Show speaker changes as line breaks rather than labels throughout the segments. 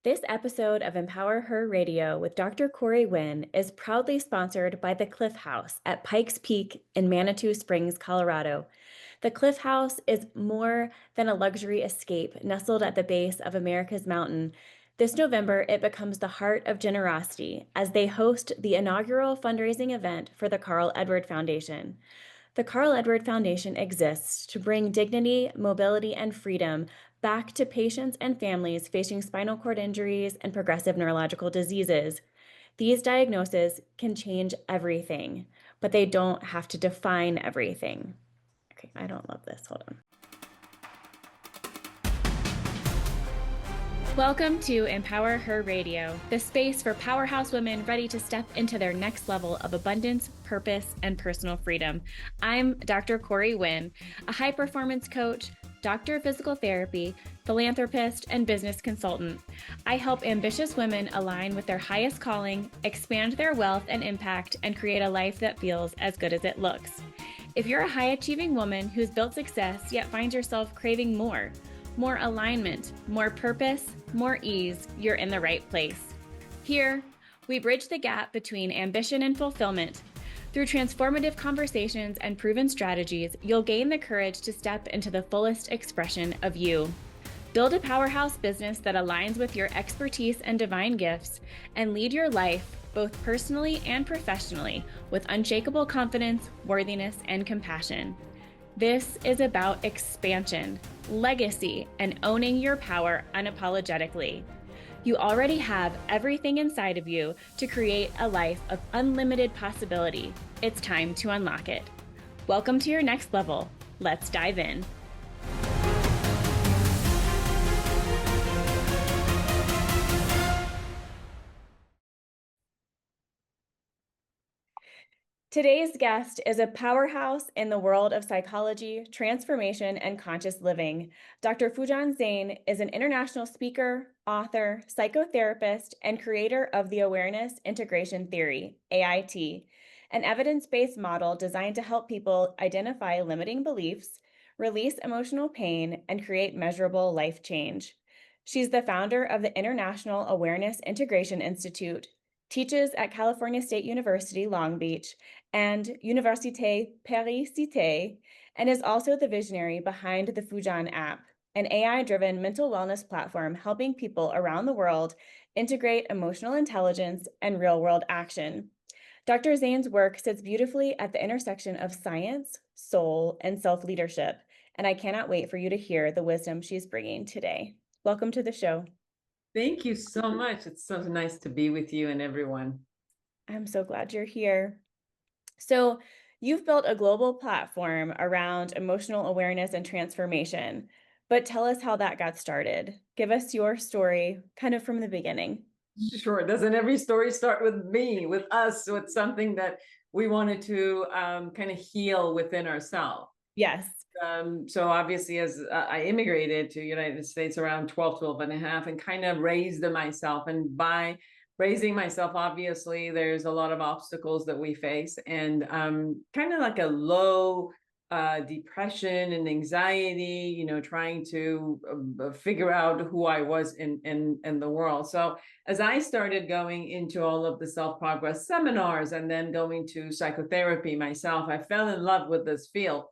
This episode of Empower Her Radio with Dr. Corey Winn is proudly sponsored by the Cliff House at Pikes Peak in Manitou Springs, Colorado. The Cliff House is more than a luxury escape nestled at the base of America's mountain. This November, it becomes the heart of generosity as they host the inaugural fundraising event for the Carl Edward Foundation. The Carl Edward Foundation exists to bring dignity, mobility, and freedom back to patients and families facing spinal cord injuries and progressive neurological diseases. These diagnoses can change everything, but they don't have to define everything. Okay, I don't love this. Hold on. Welcome to Empower Her Radio, the space for powerhouse women ready to step into their next level of abundance, purpose, and personal freedom. I'm Dr. Corey Winn, a high-performance coach, doctor of physical therapy, philanthropist, and business consultant. I help ambitious women align with their highest calling, expand their wealth and impact, and create a life that feels as good as it looks. If you're a high-achieving woman who's built success yet finds yourself craving more alignment, more purpose, more ease, you're in the right place. Here, we bridge the gap between ambition and fulfillment. Through transformative conversations and proven strategies, you'll gain the courage to step into the fullest expression of you. Build a powerhouse business that aligns with your expertise and divine gifts, and lead your life, both personally and professionally, with unshakable confidence, worthiness, and compassion. This is about expansion, legacy, and owning your power unapologetically. You already have everything inside of you to create a life of unlimited possibility. It's time to unlock it. Welcome to your next level. Let's dive in. Today's guest is a powerhouse in the world of psychology, transformation, and conscious living. Dr. Foojan Zeine is an international speaker, author, psychotherapist, and creator of the Awareness Integration Theory, AIT, an evidence-based model designed to help people identify limiting beliefs, release emotional pain, and create measurable life change. She's the founder of the International Awareness Integration Institute, teaches at California State University, Long Beach, and Université Paris-Cité, and is also the visionary behind the Foojan app, an AI-driven mental wellness platform helping people around the world integrate emotional intelligence and real-world action. Dr. Zeine's work sits beautifully at the intersection of science, soul, and self-leadership, and I cannot wait for you to hear the wisdom she's bringing today. Welcome to the show.
Thank you so much. It's so nice to be with you and everyone.
I'm so glad you're here. So you've built a global platform around emotional awareness and transformation, but tell us how that got started. Give us your story kind of from the beginning.
Sure. Doesn't every story start with me, with us, with something that we wanted to kind of heal within ourselves?
Yes.
So obviously, as I immigrated to the United States around 12 and a half, and kind of raised myself. And by raising myself, obviously, there's a lot of obstacles that we face, and kind of like a low depression and anxiety, trying to figure out who I was in the world. So as I started going into all of the self-progress seminars and then going to psychotherapy myself, I fell in love with this field.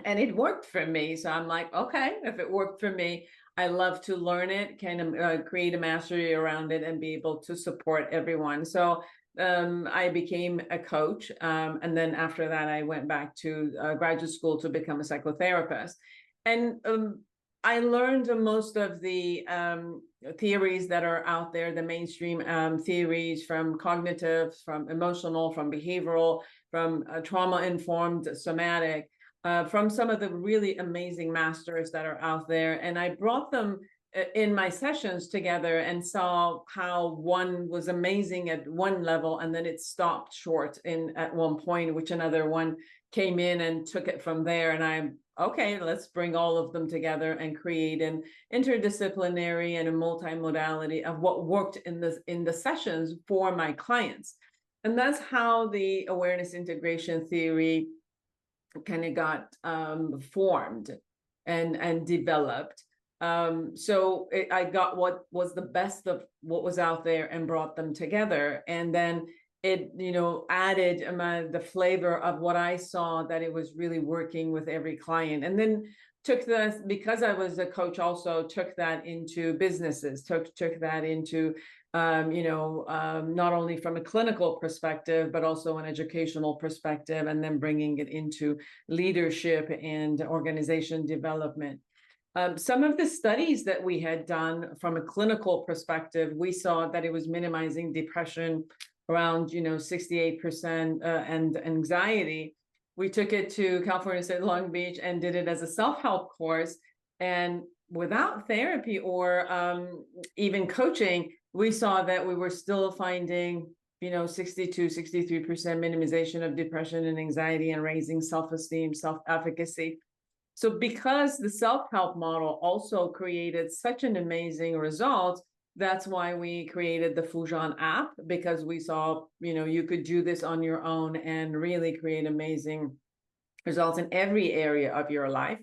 And it worked for me. So I'm like, okay, if it worked for me, I love to learn it, kind of create a mastery around it and be able to support everyone. So I became a coach. And then after that, I went back to graduate school to become a psychotherapist. And I learned most of the theories that are out there, the mainstream theories from cognitive, from emotional, from behavioral, from trauma-informed somatic, from some of the really amazing masters that are out there. And I brought them in my sessions together and saw how one was amazing at one level, and then it stopped short at one point, which another one came in and took it from there. And I'm, okay, let's bring all of them together and create an interdisciplinary and a multimodality of what worked in the sessions for my clients. And that's how the awareness integration theory kind of got formed and developed. I got what was the best of what was out there and brought them together. And then it, added the flavor of what I saw, that it was really working with every client. And then because I was a coach, also took that into businesses, took that into, not only from a clinical perspective, but also an educational perspective, and then bringing it into leadership and organization development. Some of the studies that we had done from a clinical perspective, we saw that it was minimizing depression around, 68%, and anxiety. We took it to California State Long Beach and did it as a self-help course. And without therapy or even coaching, we saw that we were still finding, 62, 63% minimization of depression and anxiety, and raising self-esteem, self-efficacy. So because the self-help model also created such an amazing result, that's why we created the Foojan app, because we saw, you could do this on your own and really create amazing results in every area of your life.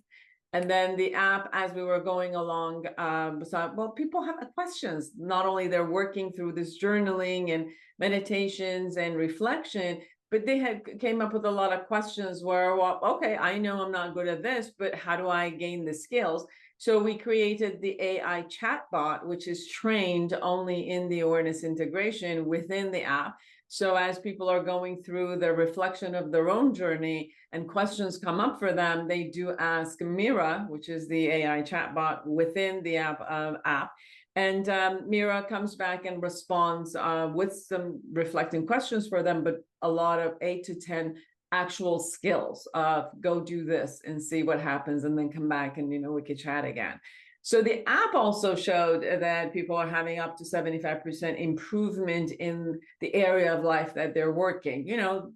And then the app, as we were going along, well, people have questions. Not only they're working through this journaling and meditations and reflection, but they came up with a lot of questions where, well, okay, I know I'm not good at this, but how do I gain the skills? So we created the AI chatbot, which is trained only in the awareness integration within the app. So as people are going through the reflection of their own journey and questions come up for them, they do ask Mira, which is the AI chatbot within the app. And Mira comes back and responds with some reflecting questions for them, but a lot of 8 to 10 actual skills of go do this and see what happens, and then come back and, we could chat again. So the app also showed that people are having up to 75% improvement in the area of life that they're working.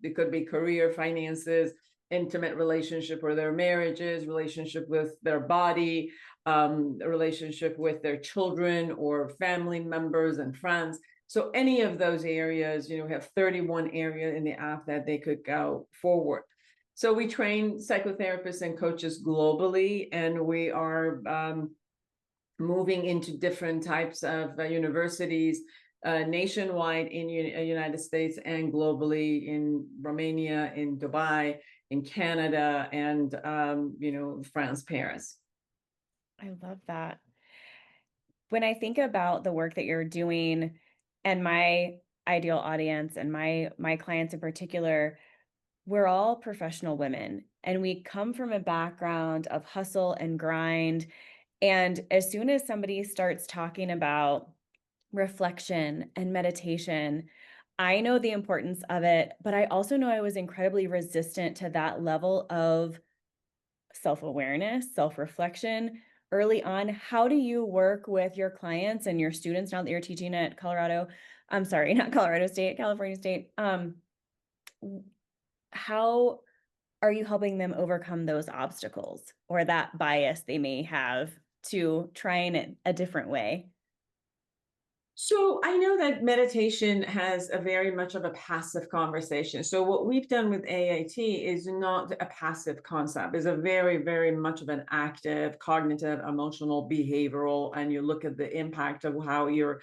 It could be career, finances, intimate relationship or their marriages, relationship with their body, a relationship with their children or family members and friends. So any of those areas, we have 31 areas in the app that they could go forward. So we train psychotherapists and coaches globally, and we are moving into different types of universities nationwide in United States and globally, in Romania, in Dubai, in Canada, and France, Paris.
I love that. When I think about the work that you're doing and my ideal audience and my clients in particular, we're all professional women, and we come from a background of hustle and grind. And as soon as somebody starts talking about reflection and meditation, I know the importance of it, but I also know I was incredibly resistant to that level of self-awareness, self-reflection early on. How do you work with your clients and your students now that you're teaching at I'm sorry, not Colorado State, California State? How are you helping them overcome those obstacles or that bias they may have to trying it a different way?
So I know that meditation has a very much of a passive conversation. So what we've done with AIT is not a passive concept. It's a very, very much of an active, cognitive, emotional, behavioral, and you look at the impact of how your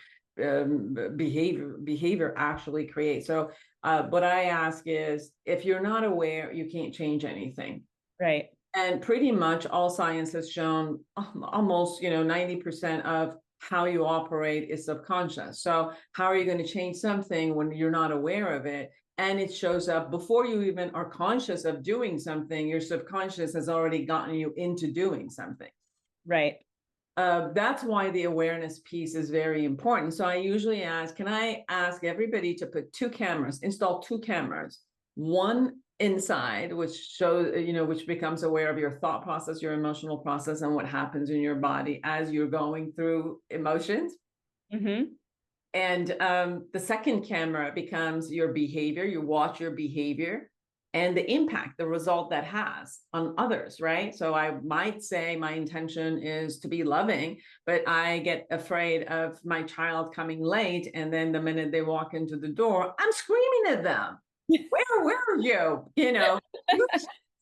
behavior actually creates. So what I ask is, if you're not aware, you can't change anything.
Right.
And pretty much all science has shown almost, 90% of how you operate is subconscious. So how are you going to change something when you're not aware of it? And it shows up before you even are conscious of doing something. Your subconscious has already gotten you into doing something.
Right.
That's why the awareness piece is very important. So I usually can I ask everybody to install two cameras, one inside, which shows, which becomes aware of your thought process, your emotional process, and what happens in your body as you're going through emotions.
Mm-hmm.
And the second camera becomes your behavior. You watch your behavior and the impact, the result that has on others, right? So I might say my intention is to be loving, but I get afraid of my child coming late. And then the minute they walk into the door, I'm screaming at them. Where were you?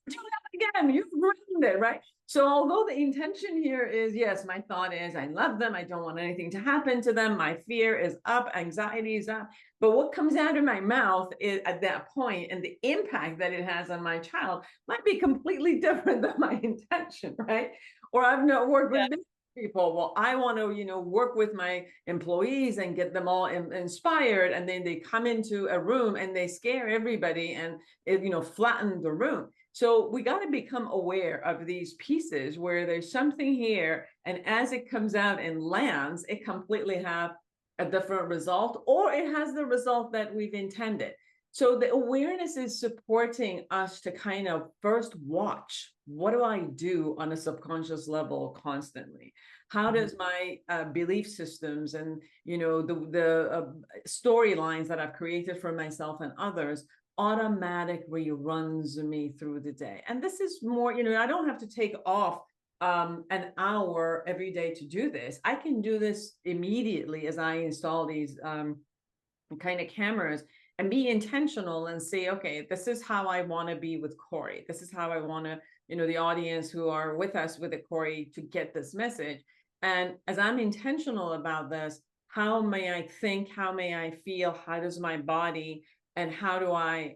do that again. You've ruined it, right? So although the intention here is, yes, my thought is I love them. I don't want anything to happen to them. My fear is up, anxiety is up. But what comes out of my mouth is, at that point, and the impact that it has on my child might be completely different than my intention, right? Or I've not worked with people. Well, I want to, work with my employees and get them all inspired. And then they come into a room and they scare everybody and it, flatten the room. So we got to become aware of these pieces where there's something here, and as it comes out and lands, it completely have a different result, or it has the result that we've intended. So the awareness is supporting us to kind of first watch, what do I do on a subconscious level constantly? How does my belief systems and the storylines that I've created for myself and others automatically runs me through the day? And this is more, I don't have to take off an hour every day to do this. I can do this immediately as I install these kind of cameras and be intentional and say, okay, this is how I want to be with Corey. This is how I want to, the audience who are with us with the Corey to get this message. And as I'm intentional about this, how may I think? How may I feel? How does my body, and how do I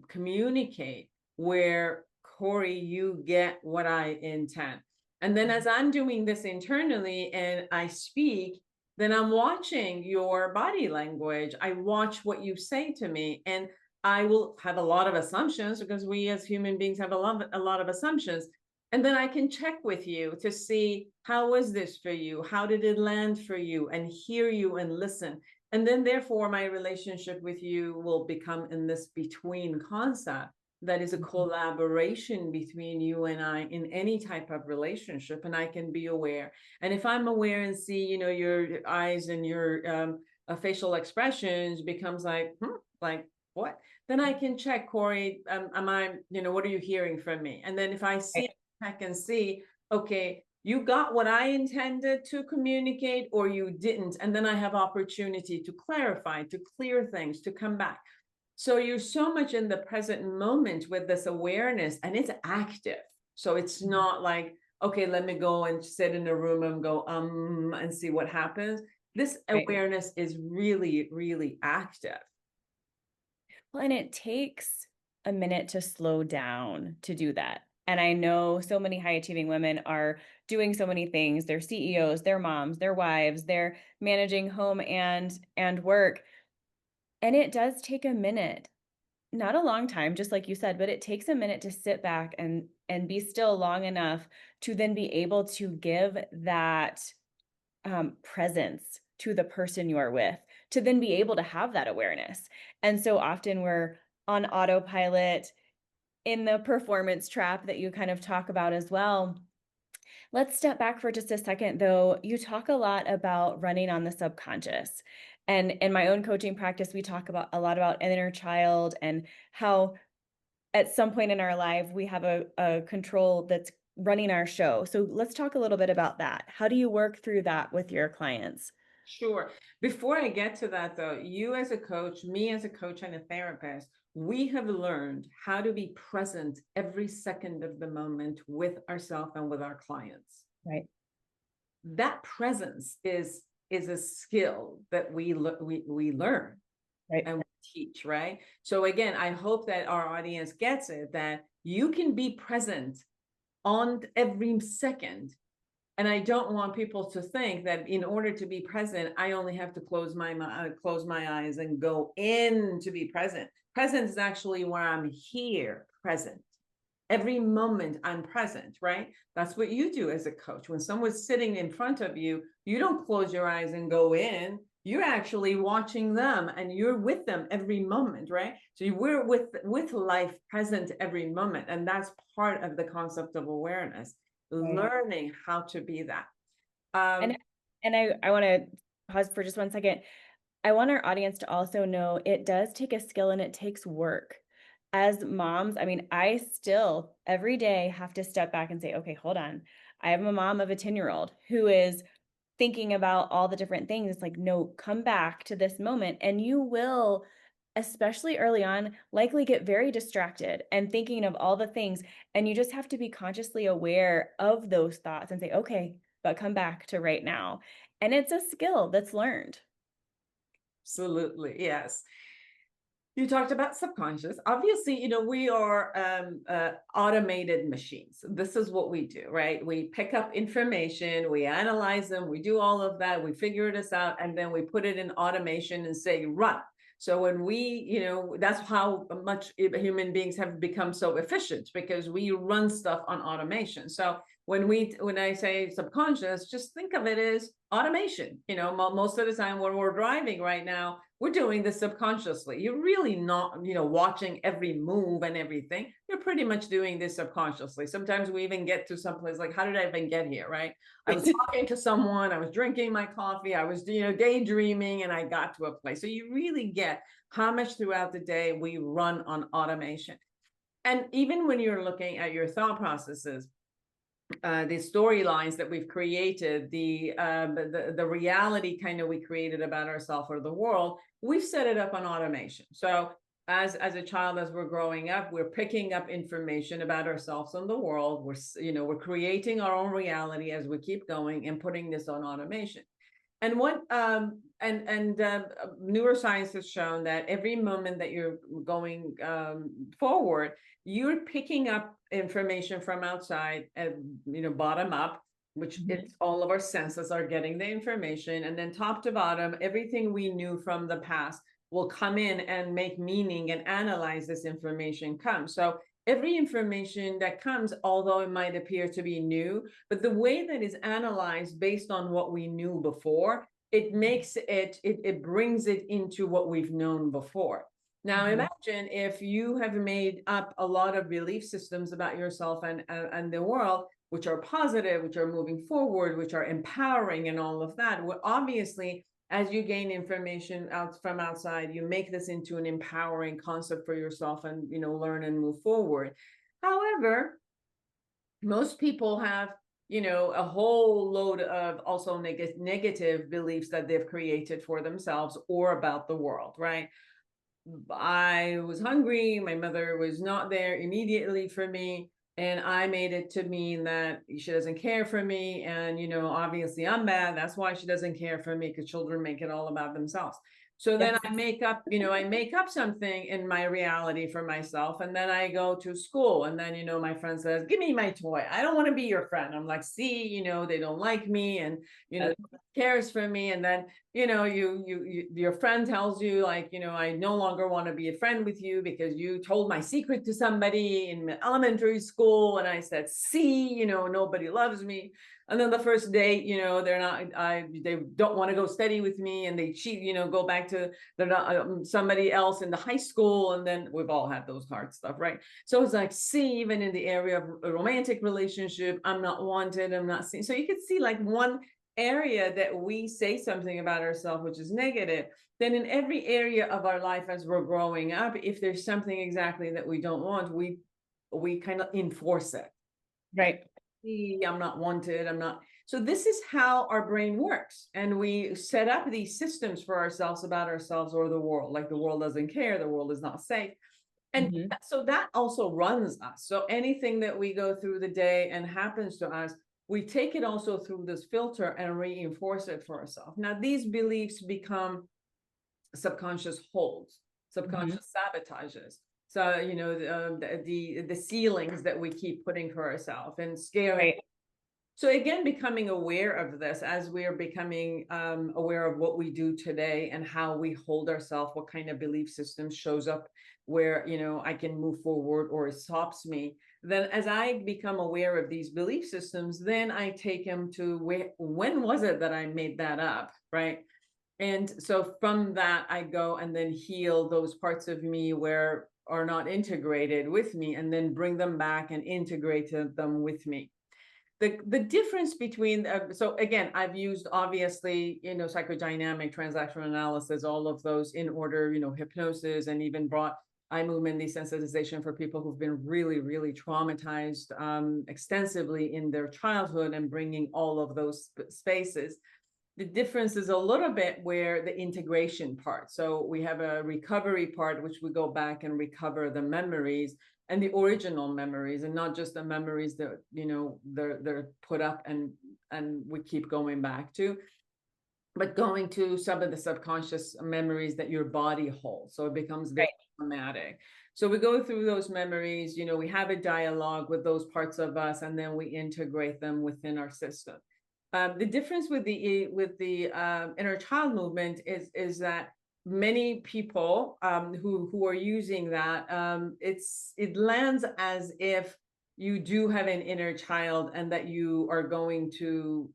communicate where, Corey, you get what I intend? And then as I'm doing this internally and I speak, then I'm watching your body language. I watch what you say to me, and I will have a lot of assumptions because we as human beings have a lot of assumptions. And then I can check with you to see, how was this for you? How did it land for you? And hear you and listen. And then therefore my relationship with you will become in this between concept that is a collaboration between you and I in any type of relationship, and I can be aware. And if I'm aware and see, your eyes and your facial expressions becomes like what? Then I can check, Corey, am I, what are you hearing from me? And then if I see, I can see, okay, you got what I intended to communicate or you didn't. And then I have opportunity to clarify, to clear things, to come back. So you're so much in the present moment with this awareness, and it's active. So it's not like, okay, let me go and sit in a room and go, and see what happens. This awareness is really, really active.
Well, and it takes a minute to slow down to do that. And I know so many high achieving women are doing so many things. They're CEOs, they're moms, they're wives, they're managing home and work. And it does take a minute, not a long time, just like you said, but it takes a minute to sit back and be still long enough to then be able to give that presence to the person you are with, to then be able to have that awareness. And so often we're on autopilot in the performance trap that you kind of talk about as well. Let's step back for just a second, though. You talk a lot about running on the subconscious. And in my own coaching practice, we talk about a lot about inner child and how at some point in our life, we have a control that's running our show. So let's talk a little bit about that. How do you work through that with your clients?
Sure. Before I get to that, though, you as a coach, me as a coach and a therapist, we have learned how to be present every second of the moment with ourselves and with our clients.
Right.
That presence is a skill that we learn,
Right.
and we teach, right? So again, I hope that our audience gets it, that you can be present on every second. And I don't want people to think that in order to be present, I only have to close my eyes and go in to be present. Present is actually where I'm here, present. Every moment I'm present, right? That's what you do as a coach. When someone's sitting in front of you, you don't close your eyes and go in. You're actually watching them and you're with them every moment, right? So we're with life present every moment. And that's part of the concept of awareness,
Right.
learning how to be that.
And I want to pause for just one second. I want our audience to also know it does take a skill and it takes work. As moms, I mean, I still every day have to step back and say, okay, hold on. I have a mom of a 10-year-old who is thinking about all the different things. It's like, no, come back to this moment and you will especially early on, likely get very distracted and thinking of all the things. And you just have to be consciously aware of those thoughts and say, okay, but come back to right now. And it's a skill that's learned.
Absolutely, yes. You talked about subconscious. Obviously, we are automated machines. This is what we do, right? We pick up information, we analyze them, we do all of that, we figure this out, and then we put it in automation and say, run. So when that's how much human beings have become so efficient, because we run stuff on automation. So when I say subconscious, just think of it as automation. Most of the time when we're driving right now, we're doing this subconsciously. You're really not, watching every move and everything. You're pretty much doing this subconsciously. Sometimes we even get to someplace like, how did I even get here, right? I was talking to someone, I was drinking my coffee, I was, daydreaming, and I got to a place. So you really get how much throughout the day we run on automation. And even when you're looking at your thought processes, the storylines that we've created, the reality kind of we created about ourselves or the world, we've set it up on automation. So as a child, as we're growing up, we're picking up information about ourselves and the world. We're creating our own reality as we keep going and putting this on automation. And what neuroscience has shown that every moment that you're going forward, you're picking up information from outside and bottom up, which it's all of our senses are getting the information, and then top to bottom, everything we knew from the past will come in and make meaning and analyze this information come. So every information that comes, although it might appear to be new, but the way that is analyzed based on what we knew before, it makes it brings it into what we've known before. Now, imagine if you have made up a lot of belief systems about yourself and the world, which are positive, which are moving forward, which are empowering and all of that. Well, obviously, as you gain information out from outside, you make this into an empowering concept for yourself and, learn and move forward. However, most people have, a whole load of also negative beliefs that they've created for themselves or about the world, right? I was hungry. My mother was not there immediately for me. And I made it to mean that she doesn't care for me. And, obviously I'm bad. That's why she doesn't care for me, because children make it all about themselves. So then I make up something in my reality for myself. And then I go to school, and then, my friend says, give me my toy. I don't want to be your friend. I'm like, see, they don't like me, and, cares for me. And then, your friend tells you like, I no longer want to be a friend with you because you told my secret to somebody in elementary school. And I said, see, nobody loves me. And then the first date, they don't want to go study with me, and they cheat, go back to somebody else in the high school. And then we've all had those hard stuff, right? So it's like, see, even in the area of a romantic relationship, I'm not wanted, I'm not seen. So you can see like one area that we say something about ourselves, which is negative, then in every area of our life as we're growing up, if there's something exactly that we don't want, we kind of enforce it.
Right.
I'm not wanted, I'm not. So this is how our brain works. And we set up these systems for ourselves about ourselves or the world, like the world doesn't care, the world is not safe. And so that also runs us. So anything that we go through the day and happens to us, we take it also through this filter and reinforce it for ourselves. Now, these beliefs become subconscious holds, subconscious sabotages. So, the ceilings that we keep putting for ourselves and scaring.
Right.
So again, becoming aware of this as we're becoming aware of what we do today and how we hold ourselves, what kind of belief system shows up where, I can move forward or it stops me. Then as I become aware of these belief systems, then I take them to when was it that I made that up, right? And so from that, I go and then heal those parts of me where are not integrated with me, and then bring them back and integrate them with me. The difference between, so again, I've used obviously, psychodynamic, transactional analysis, all of those in order, hypnosis, and even brought eye movement desensitization for people who've been really, really traumatized extensively in their childhood, and bringing all of those spaces. The difference is a little bit where the integration part. So we have a recovery part, which we go back and recover the memories and the original memories, and not just the memories that, you know, they're put up and we keep going back to, but going to some of the subconscious memories that your body holds. So it becomes very traumatic. So we go through those memories, you know, we have a dialogue with those parts of us, and then we integrate them within our system. The difference with the inner child movement is that many people who are using that, it lands as if you do have an inner child, and that you are going to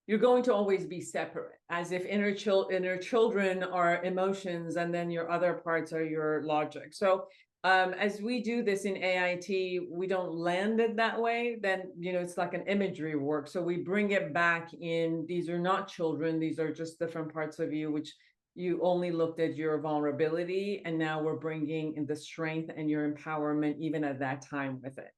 you're going to always be separate, as if inner children are emotions, and then your other parts are your logic. So as we do this in AIT, we don't land it that way. Then, you know, it's like an imagery work. So we bring it back in. These are not children. These are just different parts of you, which you only looked at your vulnerability. And now we're bringing in the strength and your empowerment, even at that time with it.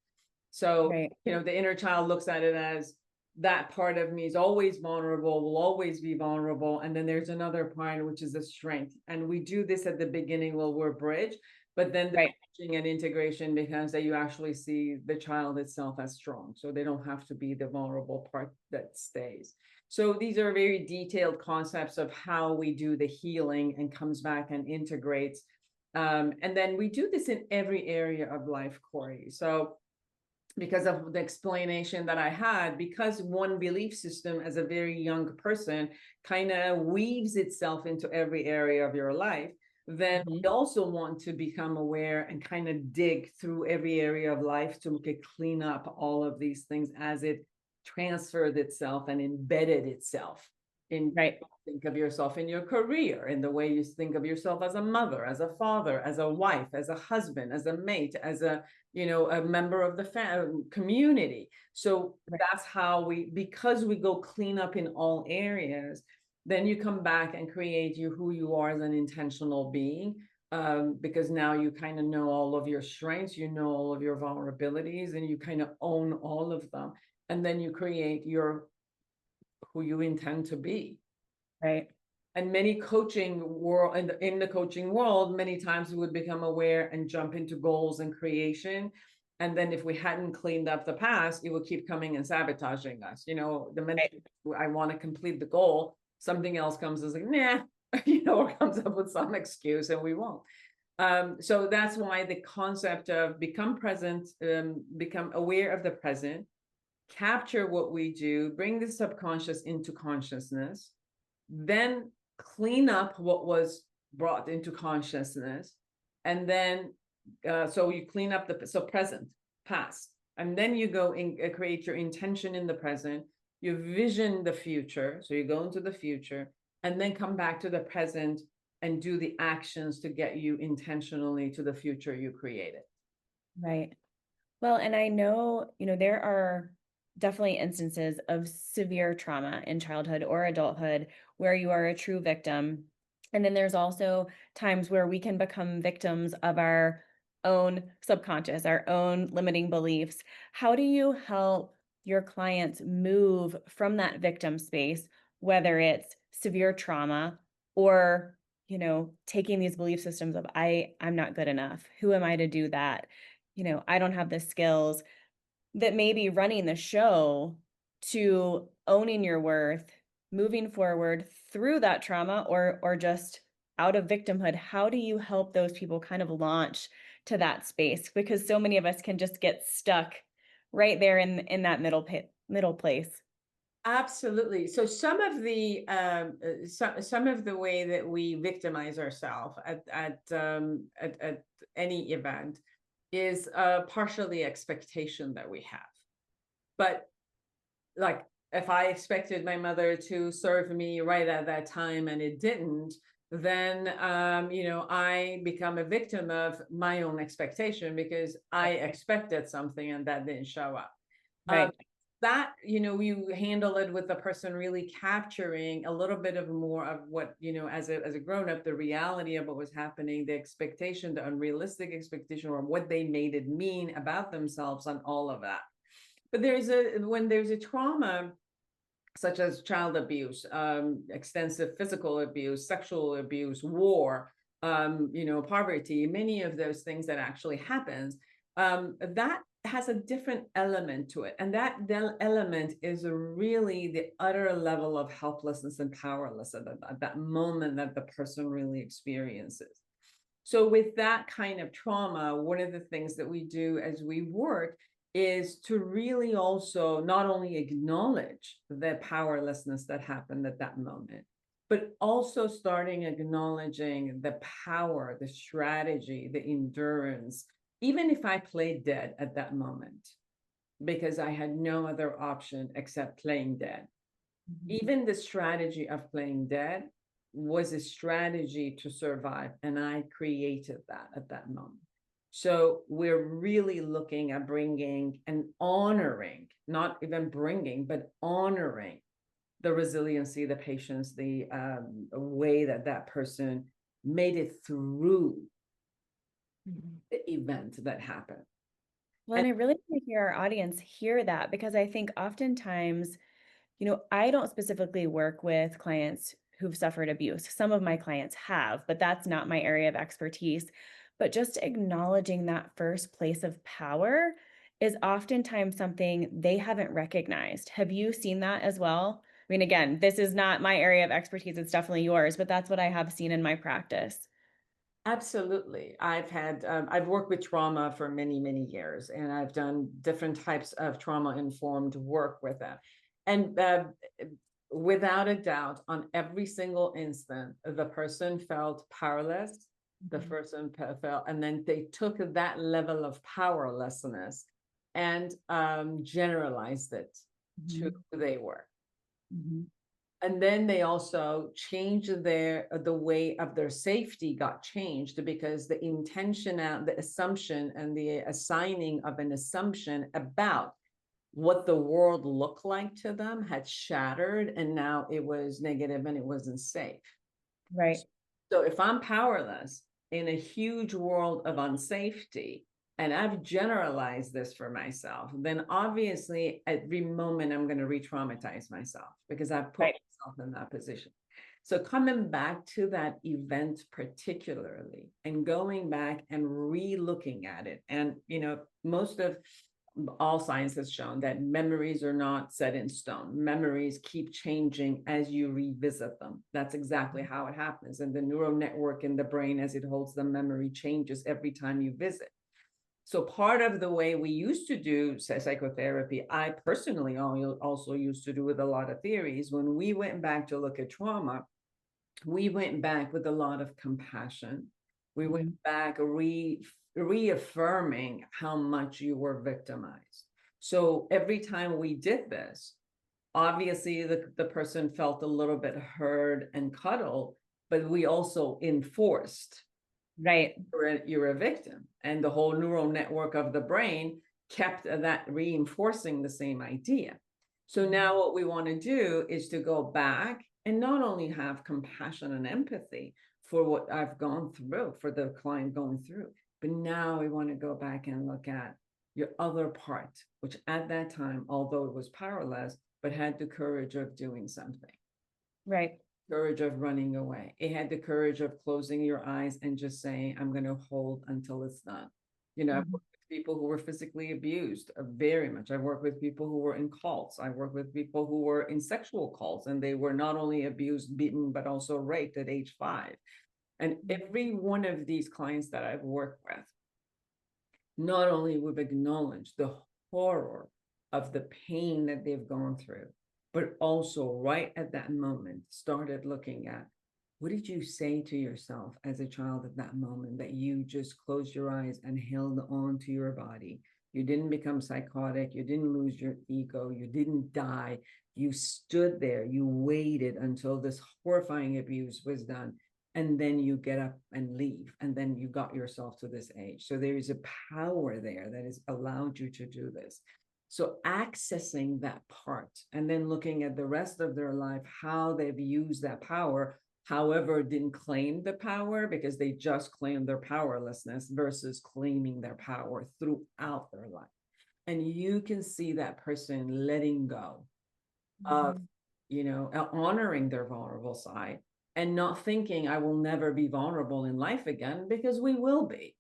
So, you know, the inner child looks at it as, that part of me is always vulnerable, will always be vulnerable. And then there's another part, which is the strength. And we do this at the beginning while we're bridge, but then the coaching and integration becomes that you actually see the child itself as strong. So they don't have to be the vulnerable part that stays. So these are very detailed concepts of how we do the healing and comes back and integrates. And then we do this in every area of life, Corey. So because of the explanation that I had, because one belief system as a very young person kind of weaves itself into every area of your life, then we also want to become aware and kind of dig through every area of life to clean up all of these things as it transferred itself and embedded itself in think of yourself in your career, in the way you think of yourself as a mother, as a father, as a wife, as a husband, as a mate, as a, you know, a member of the community. So that's how because we go clean up in all areas, then you come back and create who you are as an intentional being, because now you kind of know all of your strengths, you know all of your vulnerabilities, and you kind of own all of them. And then you create who you intend to be. And many coaching world, in the coaching world, many times we would become aware and jump into goals and creation. And then if we hadn't cleaned up the past, it would keep coming and sabotaging us. You know, the minute I want to complete the goal, something else comes and is like, nah, you know, or comes up with some excuse, and we won't. So that's why the concept of become present, become aware of the present, capture what we do, bring the subconscious into consciousness, then clean up what was brought into consciousness, and then so you clean up the present, past, and then you go and create your intention in the present, you vision the future, so you go into the future, and then come back to the present and do the actions to get you intentionally to the future you created.
Well, and I know, you know, there are definitely instances of severe trauma in childhood or adulthood where you are a true victim. And then there's also times where we can become victims of our own subconscious, our own limiting beliefs. How do you help your clients move from that victim space, whether it's severe trauma or, you know, taking these belief systems of I'm not good enough. Who am I to do that? You know, I don't have the skills, that may be running the show, to owning your worth, moving forward through that trauma or just out of victimhood. How do you help those people kind of launch to that space? Because so many of us can just get stuck right there in that middle place.
Absolutely. So some of the way that we victimize ourselves at any event is partially expectation that we have. But like, if I expected my mother to serve me right at that time and it didn't, then you know, I become a victim of my own expectation because I expected something and that didn't show up. That, you know, you handle it with the person really capturing a little bit of more of what, you know, as a grown-up, the reality of what was happening, the expectation, the unrealistic expectation, or what they made it mean about themselves, and all of that. But when there's a trauma, such as child abuse, extensive physical abuse, sexual abuse, war, poverty, many of those things that actually happens, that has a different element to it. And that element is really the utter level of helplessness and powerlessness at that moment that the person really experiences. So with that kind of trauma, one of the things that we do as we work is to really also not only acknowledge the powerlessness that happened at that moment, but also starting acknowledging the power, the strategy, the endurance, even if I played dead at that moment, because I had no other option except playing dead. Even the strategy of playing dead was a strategy to survive, and I created that at that moment. So we're really looking at bringing and honoring, not even bringing, but honoring the resiliency, the patience, the way that that person made it through the event that happened.
Well, and I really want to hear our audience hear that, because I think oftentimes, I don't specifically work with clients who've suffered abuse. Some of my clients have, but that's not my area of expertise. But just acknowledging that first place of power is oftentimes something they haven't recognized. Have you seen that as well? I mean, again, this is not my area of expertise. It's definitely yours, but that's what I have seen in my practice.
Absolutely. I've worked with trauma for many, many years, and I've done different types of trauma-informed work with them. And without a doubt, on every single instant, the person felt powerless, the person felt, and then they took that level of powerlessness and generalized it to who they were. And then they also changed the way of their safety got changed, because the intention, the assumption, and the assigning of an assumption about what the world looked like to them had shattered, and now it was negative and it wasn't safe.
Right.
So if I'm powerless in a huge world of unsafety, and I've generalized this for myself, then obviously every moment I'm going to re-traumatize myself, because I've put myself in that position. So coming back to that event particularly, and going back and re-looking at it, and most of all science has shown that memories are not set in stone. Memories keep changing as you revisit them. That's exactly how it happens. And the neural network in the brain, as it holds the memory, changes every time you visit. So part of the way we used to do psychotherapy, I personally also used to do with a lot of theories, when we went back to look at trauma, we went back with a lot of compassion. We went back reaffirming how much you were victimized. So every time we did this, obviously the person felt a little bit heard and cuddled, but we also enforced,
Right.
you're a victim. And the whole neural network of the brain kept that reinforcing the same idea. So now what we want to do is to go back and not only have compassion and empathy for what I've gone through, for the client going through, but now we want to go back and look at your other part, which at that time, although it was powerless, but had the courage of doing something.
Right.
Courage of running away. It had the courage of closing your eyes and just saying, I'm going to hold until it's done. I've worked with people who were physically abused very much. I've worked with people who were in cults. I've worked with people who were in sexual cults, and they were not only abused, beaten, but also raped at age 5. And every one of these clients that I've worked with, not only we've acknowledged the horror of the pain that they've gone through, but also right at that moment started looking at, what did you say to yourself as a child at that moment that you just closed your eyes and held on to your body? You didn't become psychotic. You didn't lose your ego. You didn't die. You stood there. You waited until this horrifying abuse was done. And then you get up and leave. And then you got yourself to this age. So there is a power there that has allowed you to do this. So accessing that part and then looking at the rest of their life, how they've used that power, however, didn't claim the power because they just claimed their powerlessness versus claiming their power throughout their life. And you can see that person letting go of honoring their vulnerable side and not thinking I will never be vulnerable in life again, because we will be.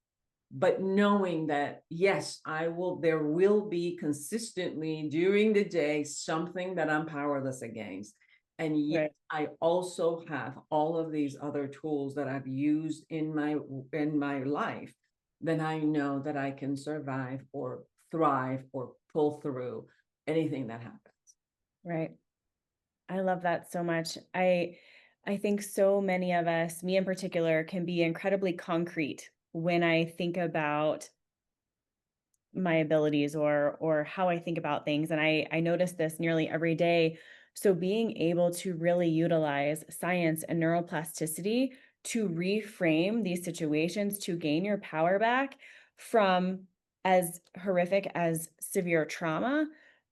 But knowing that, yes, there will be consistently during the day something that I'm powerless against. And yet
Right.
I also have all of these other tools that I've used in my life, then I know that I can survive or thrive or pull through anything that happens.
Right. I love that so much. I think so many of us, me in particular, can be incredibly concrete when I think about my abilities or how I think about things, and I notice this nearly every day. So being able to really utilize science and neuroplasticity to reframe these situations to gain your power back from as horrific as severe trauma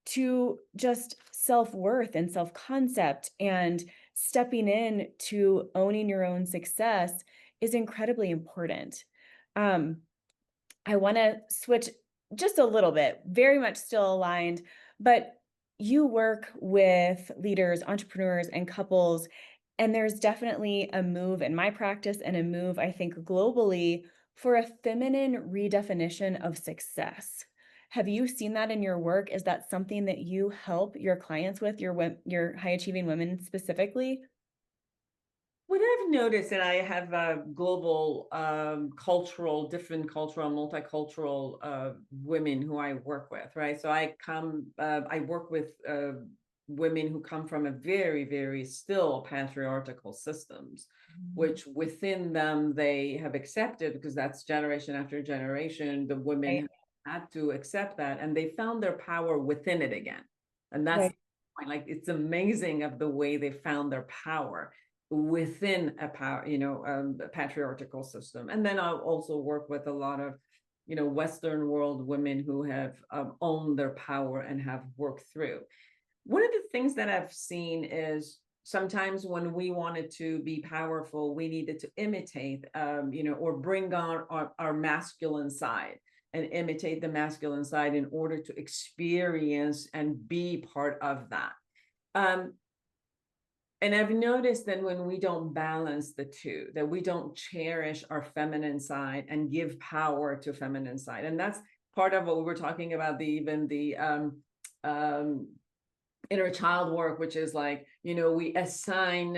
to just self-worth and self-concept and stepping in to owning your own success is incredibly important. Um, I wanna switch just a little bit, very much still aligned, but you work with leaders, entrepreneurs, and couples, and there's definitely a move in my practice and a move, I think, globally for a feminine redefinition of success. Have you seen that in your work? Is that something that you help your clients with, your high achieving women specifically?
What I've noticed, and I have global, different cultural, multicultural women who I work with, right? So I work with women who come from a very, very still patriarchal systems,
Mhm.
which within them they have accepted, because that's generation after generation, the women
Right,
have had to accept that, and they found their power within it again. And that's
right,
the point. Like, it's amazing of the way they found their power within a power, a patriarchal system. And then I'll also work with a lot of, Western world women who have owned their power and have worked through. One of the things that I've seen is sometimes when we wanted to be powerful, we needed to imitate, or bring on our masculine side and imitate the masculine side in order to experience and be part of that. Um, and I've noticed that when we don't balance the two, that we don't cherish our feminine side and give power to feminine side. And that's part of what we were talking about, even the um, inner child work, which is like, we assign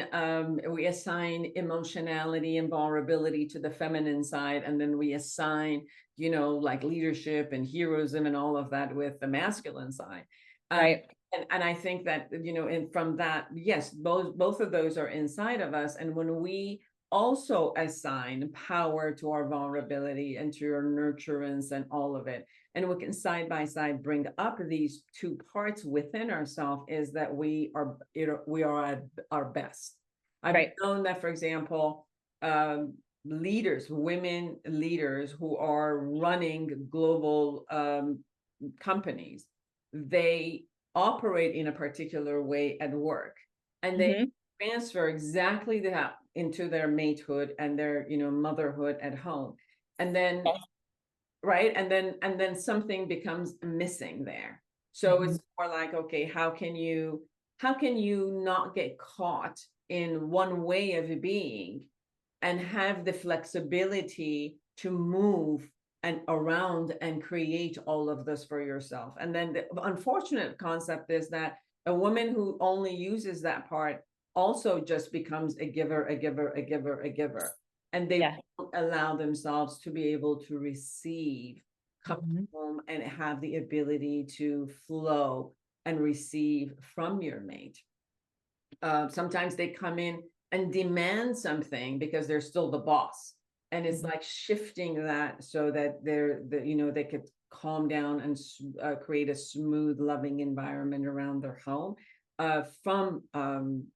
emotionality and vulnerability to the feminine side, and then we assign, like leadership and heroism and all of that with the masculine side. um,
right.
and I think that, and from that, yes, both of those are inside of us. And when we also assign power to our vulnerability and to our nurturance and all of it, and we can side by side bring up these two parts within ourselves, is that we are at our best. I've
Right.
known that, for example, leaders, women leaders who are running global companies, they operate in a particular way at work, and they
Mhm.
transfer exactly that into their matehood and their, motherhood at home. And then,
Yes.
right, and then something becomes missing there. So
Mhm.
it's more like, okay, how can you not get caught in one way of being and have the flexibility to move and around and create all of this for yourself? And then the unfortunate concept is that a woman who only uses that part also just becomes a giver, a giver, a giver, a giver, and they
Yeah.
won't allow themselves to be able to receive, come
Mhm.
home and have the ability to flow and receive from your mate. Sometimes they come in and demand something because they're still the boss, and it's
Mhm.
like shifting that so that they could calm down and create a smooth, loving environment around their home, from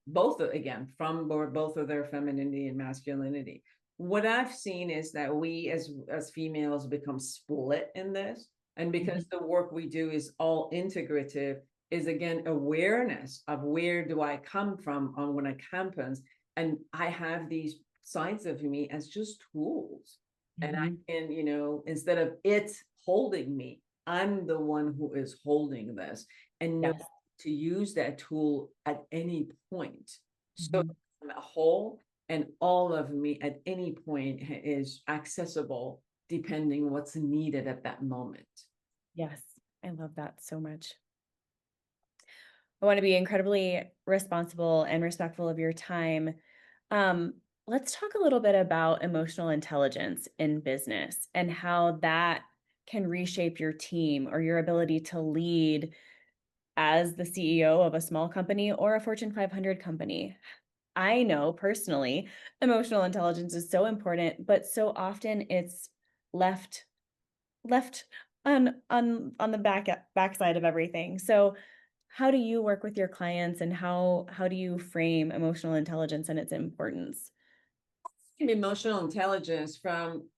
both of their femininity and masculinity. What I've seen is that we as females become split in this, and
Mhm.
because the work we do is all integrative, is again awareness of where do I come from on when it happens. And I have these sides of me as just tools. And I
Mhm.
can, instead of it holding me, I'm the one who is holding this. And know
Yes.
to use that tool at any point. So
Mhm.
I'm a whole, and all of me at any point is accessible depending what's needed at that moment.
Yes, I love that so much. I want to be incredibly responsible and respectful of your time. Um, let's talk a little bit about emotional intelligence in business and how that can reshape your team or your ability to lead as the CEO of a small company or a Fortune 500 company. I know personally, emotional intelligence is so important, but so often it's left left on the backside of everything. So how do you work with your clients and how do you frame emotional intelligence and its importance?
Emotional intelligence from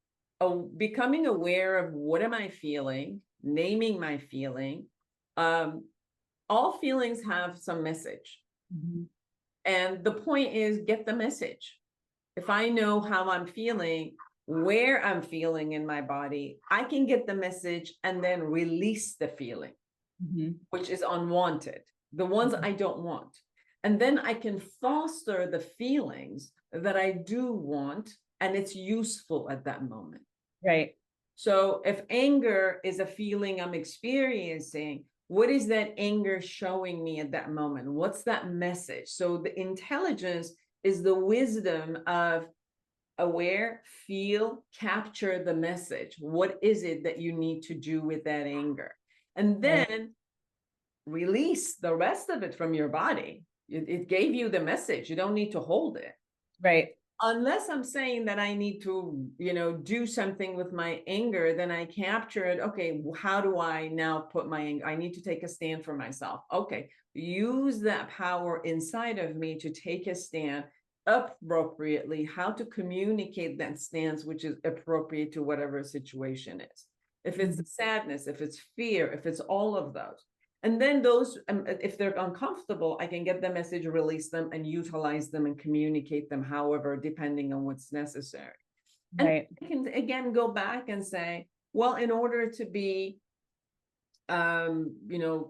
becoming aware of what am I feeling, naming my feeling. Um, all feelings have some message.
Mhm.
And the point is get the message. If I know how I'm feeling, where I'm feeling in my body, I can get the message and then release the feeling,
Mhm.
which is unwanted, the ones
Mhm.
I don't want. And then I can foster the feelings that I do want, and it's useful at that moment.
Right.
So if anger is a feeling I'm experiencing, what is that anger showing me at that moment? What's that message? So the intelligence is the wisdom of aware, feel, capture the message. What is it that you need to do with that anger? And
Right.
then release the rest of it from your body. It gave you the message. You don't need to hold it.
Right.
Unless I'm saying that I need to, do something with my anger, then I capture it. Okay, how do I now put my anger? I need to take a stand for myself. Okay, use that power inside of me to take a stand appropriately, how to communicate that stance, which is appropriate to whatever situation is. If it's
Mhm.
sadness, if it's fear, if it's all of those. And then those, if they're uncomfortable, I can get the message, release them, and utilize them and communicate them, however, depending on what's necessary. And
Right.
I can again go back and say, well, in order to be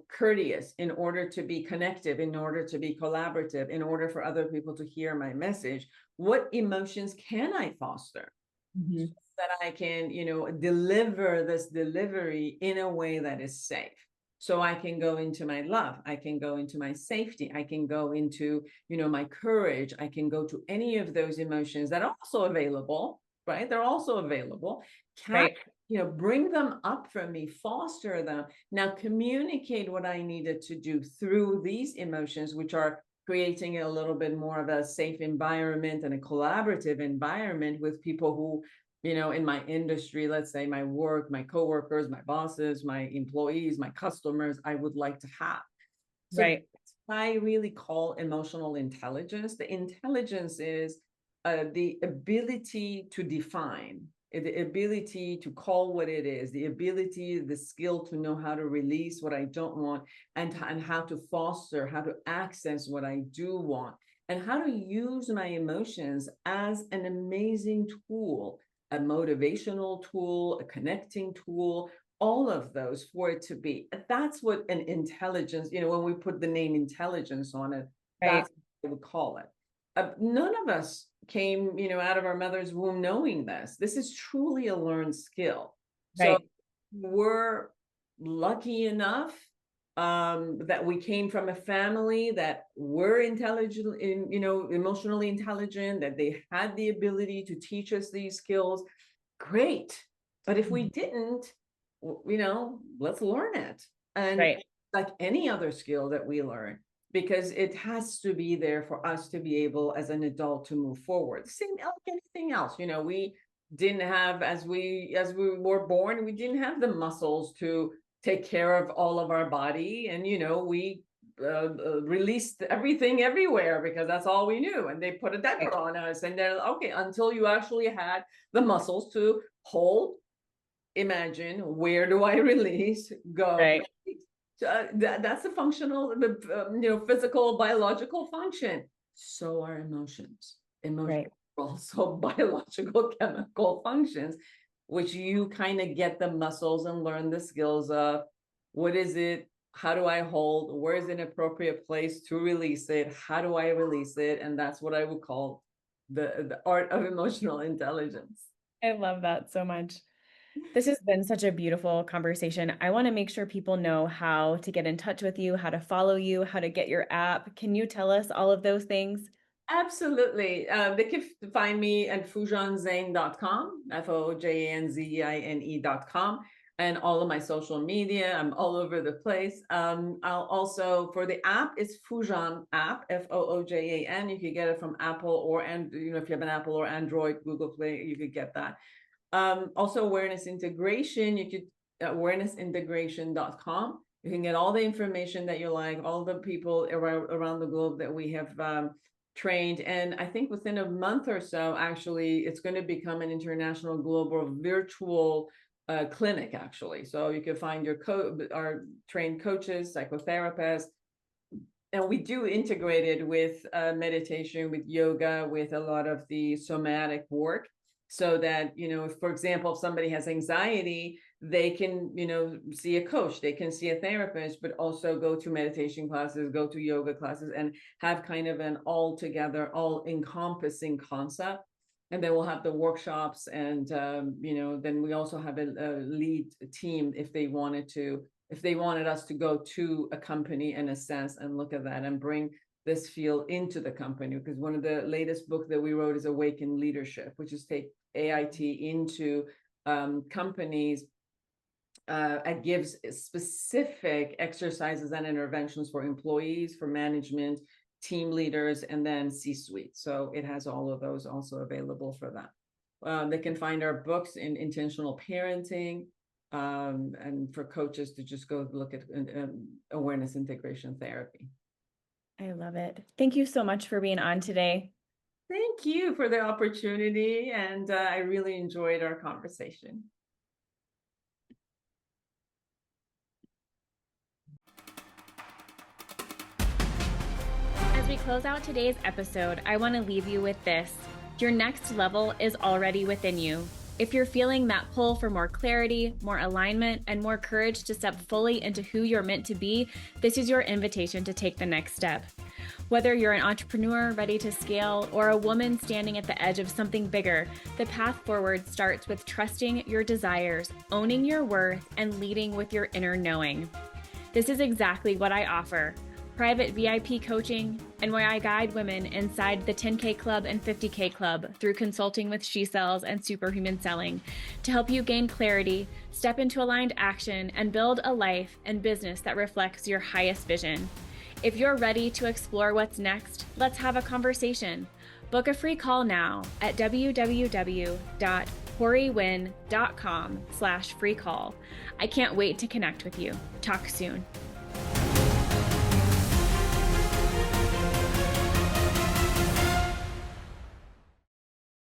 courteous, in order to be connective, in order to be collaborative, in order for other people to hear my message, what emotions can I foster?
Mhm.
That I can, deliver this delivery in a way that is safe. So I can go into my love, I can go into my safety, I can go into, my courage, I can go to any of those emotions that are also available, right? They're also available. Can,
Right.
bring them up from me, foster them. Now communicate what I needed to do through these emotions, which are creating a little bit more of a safe environment and a collaborative environment with people who in my industry, let's say my work, my coworkers, my bosses, my employees, my customers, I would like to have. So
Right.
I really call emotional intelligence. The intelligence is the ability to define, the ability to call what it is, the ability, the skill to know how to release what I don't want, and how to foster, how to access what I do want, and how to use my emotions as an amazing tool, a motivational tool, a connecting tool, all of those for it to be. That's what an intelligence, when we put the name intelligence on it,
Right.
that's what we would call it. None of us came, out of our mother's womb knowing this. This is truly a learned skill. So
Right.
we're lucky enough that we came from a family that were intelligent, emotionally intelligent, that they had the ability to teach us these skills. Great. But if we
Mhm.
didn't, let's learn it. And
Right.
like any other skill that we learn, because it has to be there for us to be able as an adult to move forward. Same like anything else, we didn't have, as we were born, we didn't have the muscles to take care of all of our body. And, we released everything everywhere because that's all we knew. And they put a
Right.
diaper on us and they're okay, until you actually had the muscles to hold, imagine, where do I release, go.
Right.
So, that's a functional, physical, biological function. So are emotions. Emotions
Right.
are also biological, chemical functions, which you kind of get the muscles and learn the skills of what is it, how do I hold, where's an appropriate place to release it, how do I release it? And that's what I would call the art of emotional intelligence.
I love that so much. This has been such a beautiful conversation. I want to make sure people know how to get in touch with you, how to follow you, how to get your app. Can you tell us all of those things?
Absolutely. They can find me at foojanzeine.com, FOJANZEINE.com, and all of my social media. I'm all over the place. I'll also, for the app, it's Foojan app, Foojan. You can get it from Apple or, and if you have an Apple or Android, Google Play, you could get that. Also awareness integration, you could awarenessintegration.com. You can get all the information that you like, all the people around the globe that we have trained. And I think within a month or so, actually, it's going to become an international global virtual clinic, actually. So you can find our trained coaches, psychotherapists, and we do integrate it with meditation, with yoga, with a lot of the somatic work. So that, if, for example, if somebody has anxiety, they can, see a coach, they can see a therapist, but also go to meditation classes, go to yoga classes, and have kind of an all-together, all-encompassing concept. And then we'll have the workshops, and, then we also have a lead team if they wanted us to go to a company and assess and look at that and bring this field into the company. Because one of the latest books that we wrote is Awaken Leadership, which is take AIT into companies. It gives specific exercises and interventions for employees, for management, team leaders, and then C-suite. So it has all of those also available for that. They can find our books in intentional parenting, and for coaches to just go look at awareness integration therapy.
I love it. Thank you so much for being on today.
Thank you for the opportunity, and I really enjoyed our conversation.
As we close out today's episode, I want to leave you with this. Your next level is already within you. If you're feeling that pull for more clarity, more alignment, and more courage to step fully into who you're meant to be, this is your invitation to take the next step. Whether you're an entrepreneur ready to scale or a woman standing at the edge of something bigger, the path forward starts with trusting your desires, owning your worth, and leading with your inner knowing. This is exactly what I offer. Private VIP coaching, and where I guide women inside the 10K Club and 50K Club through consulting with She Sells and Superhuman Selling to help you gain clarity, step into aligned action, and build a life and business that reflects your highest vision. If you're ready to explore what's next, let's have a conversation. Book a free call now at www.corywinn.com/free call. I can't wait to connect with you. Talk soon.